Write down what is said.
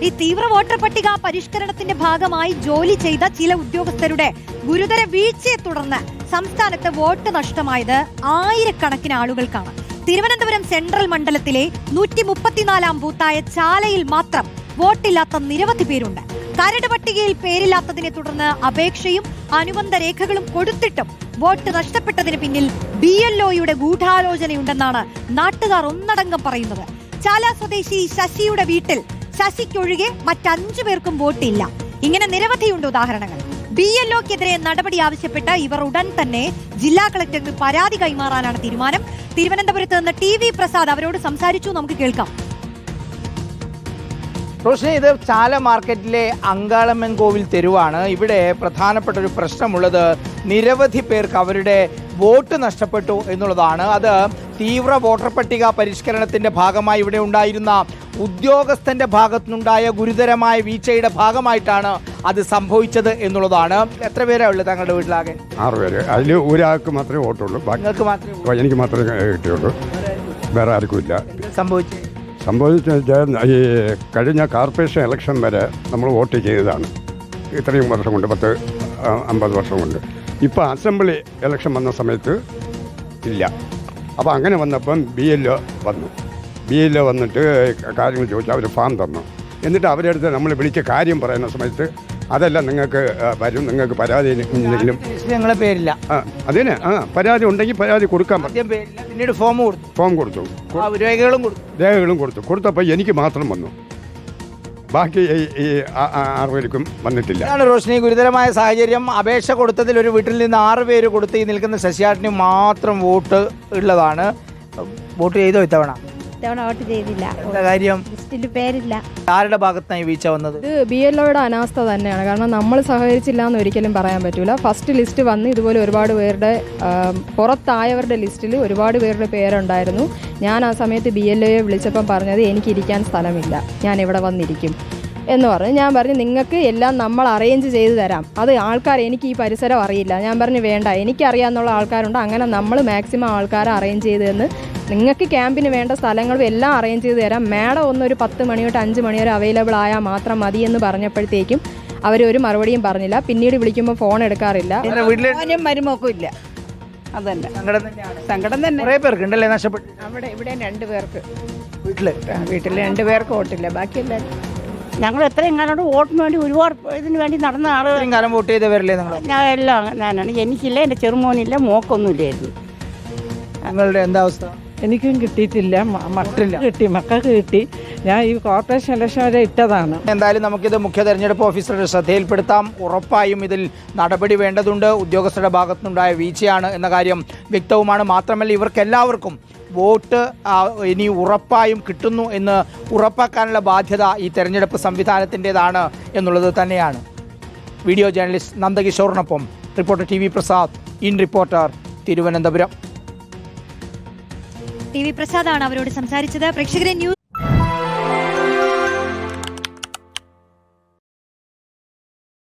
ഈ തീവ്ര വോട്ടർ പട്ടിക പരിഷ്കരണത്തിന്റെ ഭാഗമായി ജോലി ചെയ്ത ചില ഉദ്യോഗസ്ഥരുടെ ഗുരുതര വീഴ്ചയെ തുടർന്ന് സംസ്ഥാനത്ത് വോട്ട് നഷ്ടമായത് ആയിരക്കണക്കിന് ആളുകൾക്കാണ്. തിരുവനന്തപുരം സെൻട്രൽ മണ്ഡലത്തിലെ 134 ബൂത്തായ ചാലയിൽ മാത്രം വോട്ടില്ലാത്ത നിരവധി പേരുണ്ട്. കരട് പട്ടികയിൽ പേരില്ലാത്തതിനെ തുടർന്ന് അപേക്ഷയും അനുബന്ധ രേഖകളും കൊടുത്തിട്ടും വോട്ട് നഷ്ടപ്പെട്ടതിന് പിന്നിൽ BLOയുടെ ഗൂഢാലോചനയുണ്ടെന്നാണ് നാട്ടുകാർ ഒന്നടങ്കം പറയുന്നത്. ചാല സ്വദേശി ശശിയുടെ വീട്ടിൽ ശശിക്കൊഴികെ മറ്റ്5 പേർക്കും വോട്ടില്ല. ഇങ്ങനെ നിരവധിയുണ്ട് ഉദാഹരണങ്ങൾ. BLOക്കെതിരെ നടപടി ആവശ്യപ്പെട്ട് ഇവർ ഉടൻ തന്നെ ജില്ലാ കളക്ടർക്ക് പരാതി കൈമാറാനാണ് തീരുമാനം. തിരുവനന്തപുരത്ത് നിന്ന് TV പ്രസാദ് അവരോട് സംസാരിച്ചു. നമുക്ക് കേൾക്കാം. റോഷിനി, ഇത് ചാല മാർക്കറ്റിലെ അങ്കാളമ്മൻ കോവിൽ തെരുവാണ്. ഇവിടെ പ്രധാനപ്പെട്ട ഒരു പ്രശ്നമുള്ളത് നിരവധി പേർക്ക് അവരുടെ വോട്ട് നഷ്ടപ്പെട്ടു എന്നുള്ളതാണ്. അത് തീവ്ര വോട്ടർ പട്ടിക പരിഷ്കരണത്തിന്റെ ഭാഗമായി ഇവിടെ ഉണ്ടായിരുന്ന ഉദ്യോഗസ്ഥന്റെ ഭാഗത്തുനിന്നുണ്ടായ ഗുരുതരമായ വീഴ്ചയുടെ ഭാഗമായിട്ടാണ് അത് സംഭവിച്ചത് എന്നുള്ളതാണ്. എത്ര പേരാ ഉള്ളത് താങ്കളുടെ വീട്ടിലാകെ? 6 പേര്. അതിൽ ഒരാൾക്ക് മാത്രമേ വോട്ടുള്ളൂ. നിങ്ങൾക്ക് മാത്രമേ? എനിക്ക് മാത്രമേ കിട്ടിയുള്ളൂ, വേറെ ആർക്കും ഇല്ല. സംഭവിച്ചാൽ ഈ കഴിഞ്ഞ കോർപ്പറേഷൻ ഇലക്ഷൻ വരെ നമ്മൾ വോട്ട് ചെയ്തതാണ്. ഇത്രയും വർഷം കൊണ്ട്, 50 വർഷം കൊണ്ട്. ഇപ്പോൾ അസംബ്ലി ഇലക്ഷൻ വന്ന സമയത്ത് ഇല്ല. അപ്പോൾ അങ്ങനെ വന്നപ്പം BLO വന്നു. BLO വന്നിട്ട് കാര്യങ്ങൾ ചോദിച്ചാൽ അവർ ഫാം തന്നു. എന്നിട്ട് അവരുടെ അടുത്ത് നമ്മൾ വിളിച്ച് കാര്യം പറയുന്ന സമയത്ത് അതെല്ലാം നിങ്ങൾക്ക് വരും, നിങ്ങൾക്ക് പരാതി എന്തെങ്കിലും ഞങ്ങളെ പേരില്ല. അതിന് പരാതി ഉണ്ടെങ്കിൽ പരാതി കൊടുക്കാൻ പറ്റും. പിന്നീട് ഫോം കൊടുത്തു, രേഖകളും കൊടുത്തപ്പോൾ എനിക്ക് മാത്രം വന്നു, ബാക്കി ഈ 6 പേർക്കും വന്നിട്ടില്ല. റോഷിനി, ഗുരുതരമായ സാഹചര്യം. അപേക്ഷ കൊടുത്തതിൽ ഒരു വീട്ടിൽ നിന്ന് 6 പേര് കൊടുത്ത് ഈ നിൽക്കുന്ന ശശിയാട്ടിന് മാത്രം വോട്ട് ഉള്ളതാണ്. വോട്ട് ചെയ്തോ ഇത്തവണ? വോട്ട് ചെയ്തില്ല. കാര്യം ലിസ്റ്റിൽ പേരില്ല. ആരുടെ ഭാഗത്താണ് ഈ വീഴ്ച വന്നത്? ഇത് BLOയുടെ അനാസ്ഥ തന്നെയാണ്. കാരണം നമ്മൾ സഹകരിച്ചില്ല എന്ന് ഒരിക്കലും പറയാൻ പറ്റൂല. ഫസ്റ്റ് ലിസ്റ്റ് വന്ന് ഇതുപോലെ ഒരുപാട് പേരുടെ പുറത്തായവരുടെ ലിസ്റ്റിൽ ഒരുപാട് പേരുടെ പേരുണ്ടായിരുന്നു. ഞാൻ ആ സമയത്ത് BLOയെ വിളിച്ചപ്പം പറഞ്ഞത് എനിക്കിരിക്കാൻ സ്ഥലമില്ല, ഞാൻ ഇവിടെ വന്നിരിക്കും എന്ന് പറഞ്ഞു. ഞാൻ പറഞ്ഞു നിങ്ങൾക്ക് എല്ലാം നമ്മൾ അറേഞ്ച് ചെയ്ത് തരാം, അത് ആൾക്കാർ, എനിക്ക് ഈ പരിസരം അറിയില്ല. ഞാൻ പറഞ്ഞു വേണ്ട, എനിക്കറിയാമെന്നുള്ള ആൾക്കാരുണ്ട്, അങ്ങനെ നമ്മൾ മാക്സിമം ആൾക്കാരെ അറേഞ്ച് ചെയ്ത് തന്ന് നിങ്ങൾക്ക് ക്യാമ്പിന് വേണ്ട സ്ഥലങ്ങളും എല്ലാം അറേഞ്ച് ചെയ്ത് തരാം. മാഡം ഒന്നൊരു 10 മണി തൊട്ട് 5 മണി വരെ അവൈലബിൾ ആയാൽ മാത്രം മതി എന്ന് പറഞ്ഞപ്പോഴത്തേക്കും അവരൊരു മറുപടിയും പറഞ്ഞില്ല. പിന്നീട് വിളിക്കുമ്പോൾ ഫോൺ എടുക്കാറില്ല. മരുമോക്കും ഇല്ല. അതല്ല സങ്കടം തന്നെ. കുറേ പേർക്ക് ഉണ്ടല്ലേ നഷ്ടപ്പെട്ടു? അവിടെ ഇവിടെ 2 പേർക്ക് വീട്ടിൽ 2 പേർക്ക് വോട്ടില്ല, ബാക്കിയെല്ലാം ഞങ്ങൾ എത്രയും കാലം വോട്ടിന് വേണ്ടി ഒരുപാട് ഇതിന് വേണ്ടി നടന്ന ആളുകൾ. കാലം വോട്ട് ചെയ്തവരല്ലേ നിങ്ങൾ? ഞാൻ എല്ലാം ഞാനാണ്. എനിക്കില്ല, എൻ്റെ ചെറുമോനില്ല, മോക്കൊന്നുമില്ലായിരുന്നു. നിങ്ങളുടെ എന്താ അവസ്ഥ? എനിക്കും കിട്ടിയിട്ടില്ല, മക്കൾക്ക് കിട്ടി. ഞാൻ ഈ കോർപ്പറേഷൻ ഇലക്ഷൻ വരെ ഇട്ടതാണ്. എന്തായാലും നമുക്കിത് മുഖ്യ തെരഞ്ഞെടുപ്പ് ഓഫീസറുടെ ശ്രദ്ധയിൽപ്പെടുത്താം. ഉറപ്പായും ഇതിൽ നടപടി വേണ്ടതുണ്ട്. ഉദ്യോഗസ്ഥരുടെ ഭാഗത്തുനിന്നുണ്ടായ വീഴ്ചയാണ് എന്ന കാര്യം വ്യക്തവുമാണ്. മാത്രമല്ല ഇവർക്കെല്ലാവർക്കും വോട്ട് ഇനി ഉറപ്പായും കിട്ടുന്നു എന്ന് ഉറപ്പാക്കാനുള്ള ബാധ്യത ഈ തെരഞ്ഞെടുപ്പ് സംവിധാനത്തിൻ്റെതാണ് എന്നുള്ളത് തന്നെയാണ്. വീഡിയോ ജേർണലിസ്റ്റ് നന്ദകിഷോറിനൊപ്പം reporter TV Prasad, in reporter, Thiruvananthapuram. TV പ്രസാദാണ് അവരോട് സംസാരിച്ചത്. പ്രേക്ഷകരെ ന്യൂസ്